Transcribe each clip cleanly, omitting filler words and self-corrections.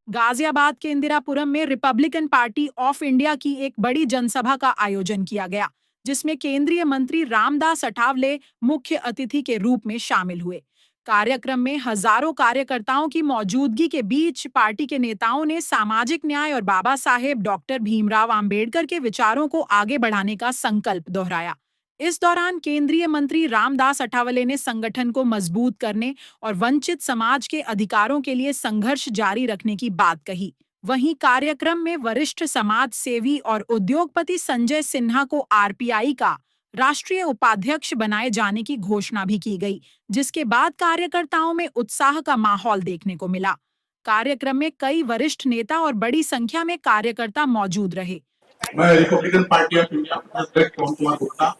गाजियाबाद के इंदिरापुरम में Republican party of India की एक बड़ी जनसभा का आयोजन किया गया, जिसमें केंद्रीय मंत्री रामदास अठावले मुख्य अतिथि के रूप में शामिल हुए। कार्यक्रम में हजारों कार्यकर्ताओं की मौजूदगी के बीच पार्टी के नेताओं ने सामाजिक न्याय और बाबा साहेब डॉक्टर भीमराव आंबेडकर के विचारों को आगे बढ़ाने का संकल्प दोहराया। इस दौरान केंद्रीय मंत्री रामदास अठावले ने संगठन को मजबूत करने और वंचित समाज के अधिकारों के लिए संघर्ष जारी रखने की बात कही। वहीं कार्यक्रम में वरिष्ठ समाज सेवी और उद्योगपति संजय सिन्हा को आरपीआई का राष्ट्रीय उपाध्यक्ष बनाए जाने की घोषणा भी की गई, जिसके बाद कार्यकर्ताओं में उत्साह का माहौल देखने को मिला। कार्यक्रम में कई वरिष्ठ नेता और बड़ी संख्या में कार्यकर्ता मौजूद रहे। मैं रिपब्लिकन पार्टी ऑफ इंडिया अध्यक्ष पवन कुमार गुप्ता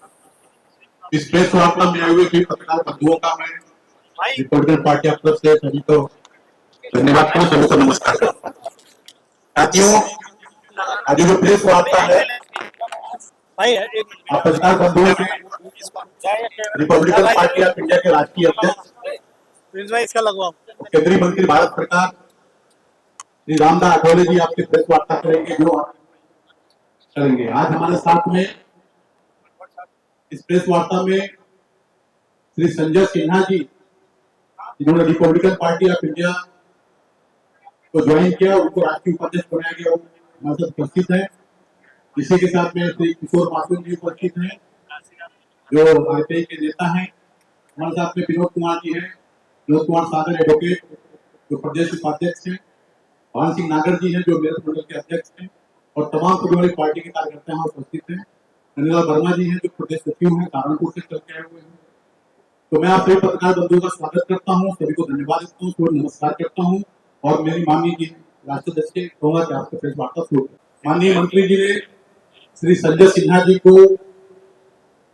इस प्रेस वार्ता में आए हुए सभी पत्रकार बंधुओं का मैं रिपब्लिकन पार्टी ऑफ तरफ से सभी को धन्यवाद करता हूं, सभी को नमस्कार करता हूं। साथियों, आज जो प्रेस वार्ता है आप पत्रकार बंधुओं से रिपब्लिकन पार्टी ऑफ इंडिया के राष्ट्रीय अध्यक्ष केंद्रीय मंत्री भारत सरकार श्री रामदास अठावले जी आपसे प्रेस वार्ता करेंगे जो करेंगे। आज हमारे साथ में इस प्रेस वार्ता में श्री संजय सिन्हा जी, जिन्होंने रिपब्लिकन पार्टी ऑफ इंडिया को ज्वाइन किया, उनको राष्ट्रीय उपाध्यक्ष बनाया गया, हमारे साथ उपस्थित है। इसी के साथ में श्री किशोर मासूम जी उपस्थित हैं, जो आरपीआई के नेता हैं। हमारे साथ में विनोद कुमार जी हैं, विनोद कुमार सागर एडवोकेट, जो प्रदेश उपाध्यक्ष हैं। भान सिंह नागर जी हैं, जो मेरठ मंडल के अध्यक्ष हैं, और तमाम परिवार पार्टी के कार्यकर्ता यहाँ उपस्थित हैं। धन्यवाद वर्मा जी हैं, जो प्रदेश सचिव हैं, सहारनपुर से चल के आए हुए हैं। तो मैं आप सभी पत्रकार बंधुओं का स्वागत करता हूँ, सभी को धन्यवाद देता हूँ, सभी नमस्कार करता हूँ। और मेरी माननीय जी राष्ट्रीय अध्यक्ष के कहूँगा कि आपसे प्रेस वार्ता शुरू करें। माननीय मंत्री जी ने श्री संजय सिन्हा जी को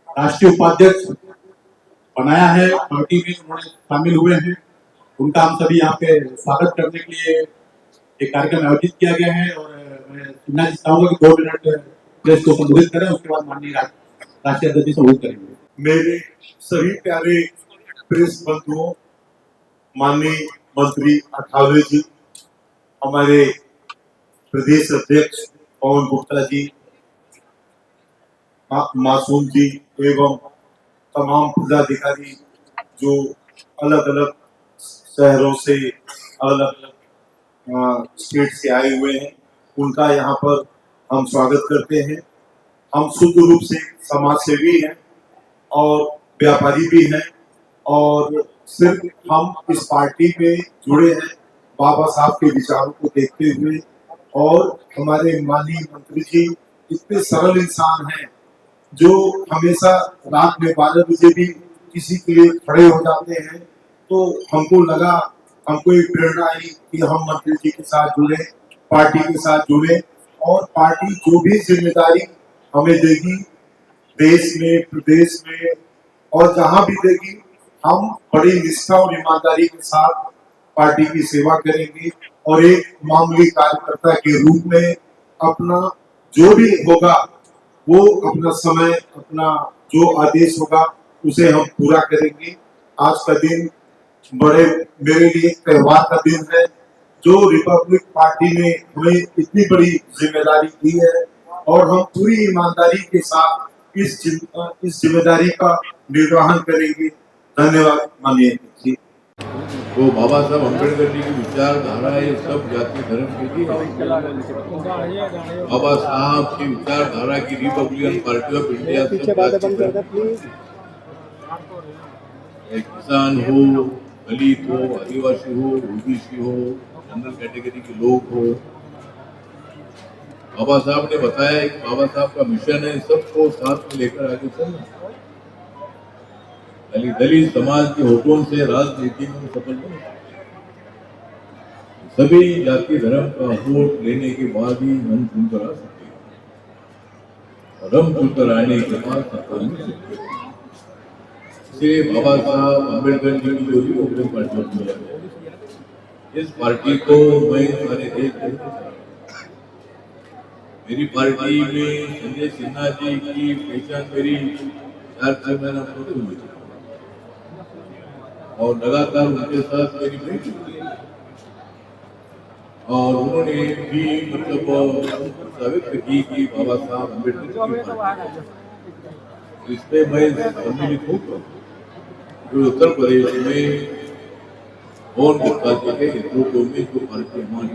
राष्ट्रीय उपाध्यक्ष बनाया है, पार्टी में उन्होंने शामिल हुए हैं। उनका हम सभी यहाँ पे स्वागत करने के लिए एक कार्यक्रम आयोजित किया गया है। और मैं सिन्हा जी चाहूंगा कि 2 मिनट प्रेस को संबोधित करें, उसके बाद माननीय राष्ट्रीय अध्यक्ष जी संबोधित करेंगे। मेरे सभी प्यारे प्रेस बंधुओं, माननीय मंत्री अठावले जी, हमारे प्रदेश अध्यक्ष पवन गुप्ता जी, मासूम जी एवं तमाम पदाधिकारी जो अलग अलग शहरों से अलग अलग स्टेट से आए हुए हैं, उनका यहाँ पर हम स्वागत करते हैं। हम शुद्ध रूप से समाज सेवी हैं और व्यापारी भी हैं, और सिर्फ हम इस पार्टी में जुड़े हैं बाबा साहब के विचारों को देखते हुए। और हमारे माननीय मंत्री जी इतने सरल इंसान हैं जो हमेशा रात में 12 बजे भी किसी के लिए खड़े हो जाते हैं। तो हमको लगा, हमको एक प्रेरणा आई कि हम मंत्री जी के साथ जुड़े, पार्टी के साथ जुड़े, और पार्टी जो भी जिम्मेदारी हमें देगी देश में, प्रदेश में और जहां भी देगी, हम बड़ी निष्ठा और ईमानदारी के साथ पार्टी की सेवा करेंगे। और एक मामूली कार्यकर्ता के रूप में अपना जो भी होगा वो अपना समय, अपना जो आदेश होगा उसे हम पूरा करेंगे। आज का दिन बड़े मेरे लिए त्योहार का दिन है, जो रिपब्लिक पार्टी ने हमें इतनी बड़ी जिम्मेदारी दी है, और हम पूरी ईमानदारी के साथ इस जिम्मेदारी का निर्वहन करेंगे। धन्यवाद माननीय जी। वो बाबा साहब अम्बेडकर जी की विचारधारा है सब जाति धर्म के लिए। बाबा साहब की विचारधारा की रिपब्लिकन पार्टी ऑफ इंडिया किसान हो, दलित हो, आदिवासी हो, ओबीसी हो, जनरल कैटेगरी के लोग हो, बाबा साहब ने बताया कि बाबा साहब का मिशन है सबको साथ में लेकर आगे चलना। दलित समाज के हुकूम से राजनीति में सफल बने, सभी जाति धर्म का वोट लेने के बाद ही हम चुनकर आ सकते हैं, और हम चुनकर आने के बाद सफल हो सकते हैं। इसलिए बाबा साहब अम्बेडकर जी की जो रिपब्लिकन पार्टी ऑफ इंडिया है, इस पार्टी को मैं सारे देश में, मेरी पार्टी में संजय सिन्हा जी की पहचान मेरी 4-6 महीना पूरी हुई और लगातार उनके साथ मेरी बैठक हुई। और उन्होंने भी मतलब व्यक्त की कि बाबा साहब अम्बेडकर की पार्टी है। इसमें मैं सम्मिलित हूँ जो उत्तर प्रदेश में और गुप्ता जी के नेतृत्व में जो पार्टी हमारी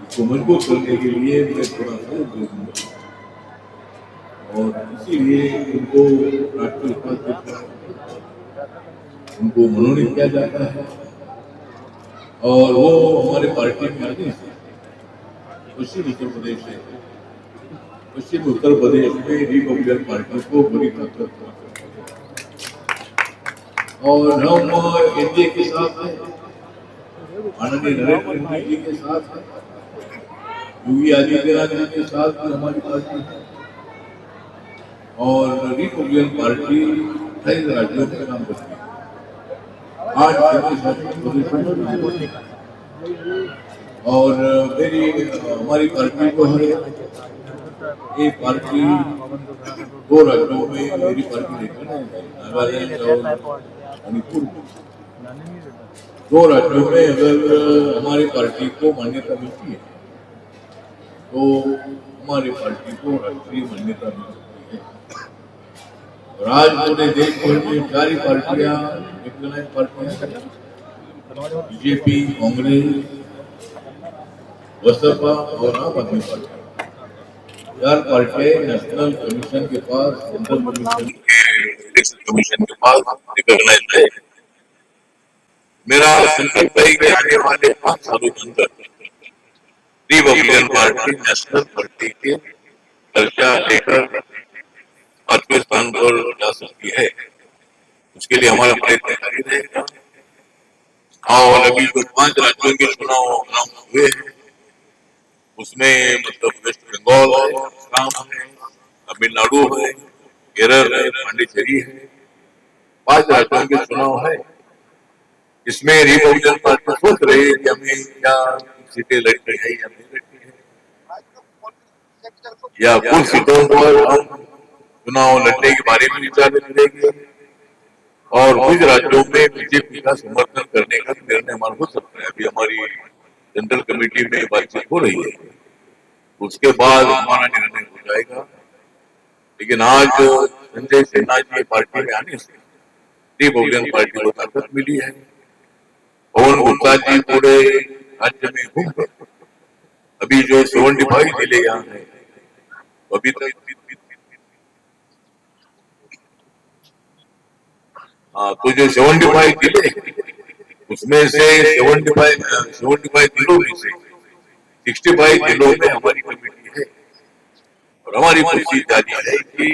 इसको मजबूत करने के लिए मैं थोड़ा सा जोर दूंगा और इसीलिए उनको राष्ट्रीय उपाध्यक्ष उनको मनोनीत किया जाता है और वो हमारे पार्टी में आने से पश्चिम उत्तर प्रदेश है, पश्चिम उत्तर प्रदेश में रिपब्लिकन पार्टी को बड़ी ताकत और हम एनडीए के साथ हैं, माननीय नरेंद्र मोदी जी के साथ हैं, योगी आदित्यनाथ जी के साथ भी हमारी पार्टी है और रिपब्लिकन पार्टी 28 राज्यों में काम करती है, 8 केंद्र शासित प्रदेशों में काम करती है और हमारी पार्टी को है एक पार्टी 2 राज्यों में मेरी पार्टी रहती है, नागालैंड और मणिपुर। 2 राज्यों में अगर हमारी पार्टी को मान्यता मिलती है तो हमारी पार्टी को राष्ट्रीय मान्यता मिल सकती है और आज पूरे देश भर में 4 पार्टियां नेशनलाइज पार्टियां बीजेपी, कांग्रेस, बसपा और आम आदमी पार्टी 4 पार्टियां नेशनल कमीशन के पास, सेंट्रल कमीशन के पास रिकॉग्नाइज है। मेरा संकल्प है कि आने वाले 5 सालों के अंदर रिपब्लिकन पार्टी नेशनल पार्टी के दर्जा लेकर 5वें स्थान पर जा सकती है। उसके लिए हमारा प्रयत्न जारी रहेगा और अभी जो 5 राज्यों के चुनाव अनाउंस हुए हैं उसमें मतलब वेस्ट बंगाल है, असम है, तमिलनाडु है, केरल है, पांडिचेरी है, 5 राज्यों के चुनाव है। इसमें रिपब्लिकन पार्टी सोच रही है कि हमें क्या सीटें लड़नी है या नहीं लड़नी है या कुछ सीटों पर हम चुनाव लड़ने के बारे में विचार करेंगे और कुछ राज्यों में बीजेपी का समर्थन करने का निर्णय हमारा हो सकता है। अभी हमारी सेंट्रल कमेटी में बातचीत हो रही है, उसके बाद हमारा निर्णय हो जाएगा। लेकिन आज संजय सिन्हा जी पार्टी में आने से रिपब्लिकन पार्टी को ताकत मिली है। पवन गुप्ता जी पूरे राज्य में घूम कर अभी जो 75 जिले यहाँ है अभी तक तो जो 75 जिले उसमें से 75 जिलों में से 65 जिलों में हमारी कमेटी है और हमारी कोशिश जारी है कि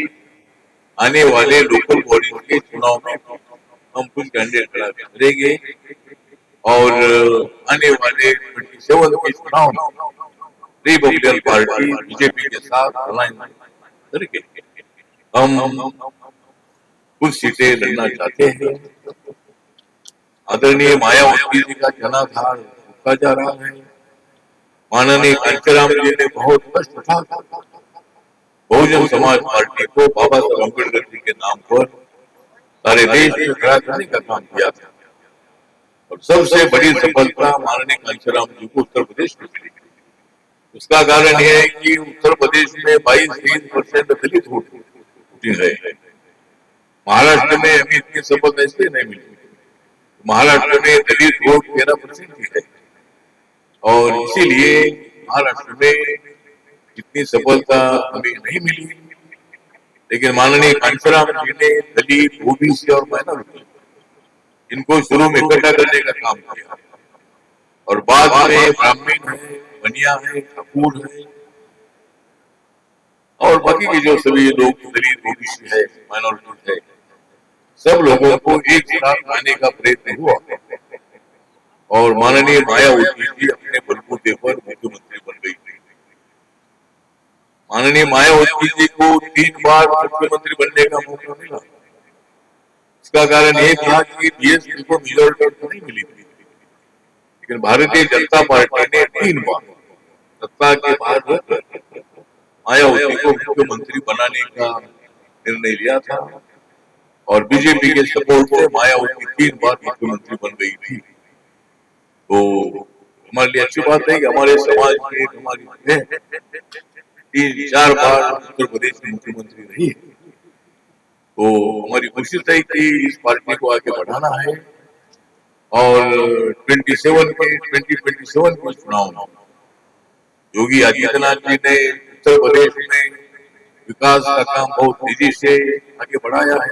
आने वाले लोकल बॉडी के चुनाव में हम कुछ कैंडिडेट खड़ा करेंगे और आने वाले 27 के चुनाव में रिपब्लिकन पार्टी बीजेपी के साथ अलाइनमेंट करके हम कुछ सीटें लड़ना चाहते हैं। आदरणीय मायावती जी का जनाधार रुका जा रहा है। माननीय कांचीराम जी ने बहुत कष्ट था बहुजन समाज पार्टी को बाबा साहब अम्बेडकर जी के नाम पर सारे देश में खड़ा करने का काम किया था और सबसे बड़ी सफलता माननीय कांचीराम जी को उत्तर प्रदेश में मिली। उसका कारण यह है कि उत्तर प्रदेश में 22-23% दलित वोट है। महाराष्ट्र में अभी इतनी सफलता इसलिए नहीं मिली, महाराष्ट्र में दलित वोट 13% ही है और इसीलिए महाराष्ट्र में इतनी सफलता हमें नहीं मिली। लेकिन माननीय कांचीराम जी ने दलित, ओबीसी और माइनॉरिटी इनको शुरू में इकट्ठा करने का काम किया और बाद में ब्राह्मण है, बनिया है, ठाकुर है और बाकी के जो सभी लोग दलित, ओबीसी है, माइनॉरिटी है, सब लोगों को एक साथ लाने का प्रयत्न हुआ और माननीय मायावती जी अपने बलबूते पर मुख्यमंत्री बन गई थी। माननीय मायावती जी को 3 बार मुख्यमंत्री बनने का मौका मिला। इसका कारण ये था कि बीएसपी को मेजॉरिटी नहीं मिली थी, लेकिन भारतीय जनता पार्टी ने 3 बार सत्ता के बाहर रहकर मायावती को मुख्यमंत्री बनाने का निर्णय लिया था और बीजेपी के सपोर्ट से मायावती 3 बार मुख्यमंत्री बन गई थी। तो हमारे लिए अच्छी बात है कि हमारे समाज की एक हमारी बहन 3-4 बार उत्तर प्रदेश की मुख्यमंत्री रही है। तो हमारी कोशिश है कि इस पार्टी को आगे बढ़ाना है और 2027 के चुनाव में योगी आदित्यनाथ जी ने उत्तर प्रदेश में विकास का काम बहुत तेजी से आगे बढ़ाया है।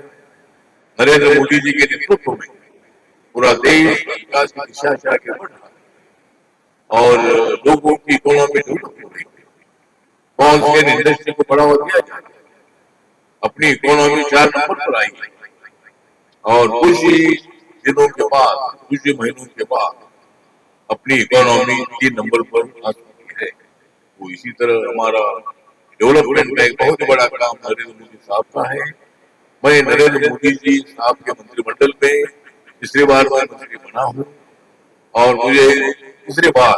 नरेंद्र मोदी जी के नेतृत्व में पूरा देश विकास की दिशा से आगे बढ़ रहा है और लोगों की इकोनॉमी डेवलप हो रही है। स्मॉल स्केल इंडस्ट्री को बढ़ावा दिया जा रहा है। अपनी इकोनॉमी 4 नंबर पर आई है और कुछ ही दिनों के बाद, कुछ ही महीनों के बाद अपनी इकोनॉमी 3 नंबर पर आ चुकी है। तो इसी तरह हमारा डेवलपमेंट का एक बहुत बड़ा काम नरेंद्र मोदी साहब का है। मैं नरेंद्र मोदी जी साहब के मंत्रिमंडल में तीसरी बार मैं मंत्री बना हूँ और मुझे तीसरी बार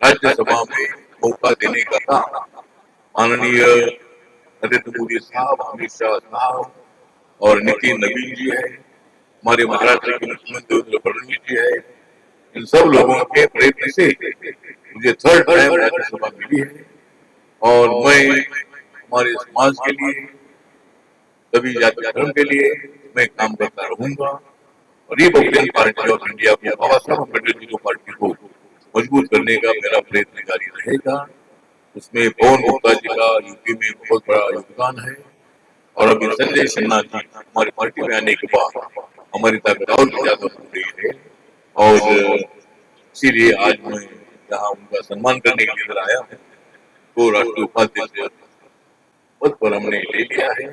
राज्यसभा में मौका देने का काम माननीय नरेंद्र मोदी साहब, अमित शाह साहब और नितिन नवीन जी है, हमारे महाराष्ट्र के मुख्यमंत्री देवेंद्र फडणवीस जी है। इन सब लोगों के प्रयत्न से मुझे 3rd टाइम राज्यसभा मिली है और मैं हमारे समाज के लिए, सभी जाति धर्म के लिए मैं काम करता रहूंगा। रिपब्लिकन पार्टी ऑफ इंडिया को, बाबा साहब अम्बेडकर जी को पार्टी को मजबूत करने का मेरा प्रयत्न जारी रहेगा। उसमें पवन गुप्ता जी का यूपी में बहुत बड़ा योगदान है और अभी संजय सिन्हा जी हमारी पार्टी में आने के बाद हमारी ताकत और भी ज्यादा हो रही है और इसीलिए आज मैं यहाँ उनका सम्मान करने के लिए इधर आया हूँ। तो राष्ट्रीय उपाध्यक्ष पद पर हमने ले लिया है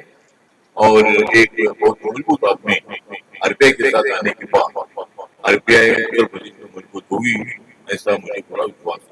और एक बहुत मजबूत आदमी आरपीआई के साथ आने के बाद आरपीआई उत्तर प्रदेश में मजबूत होगी, ऐसा मुझे पूरा विश्वास है।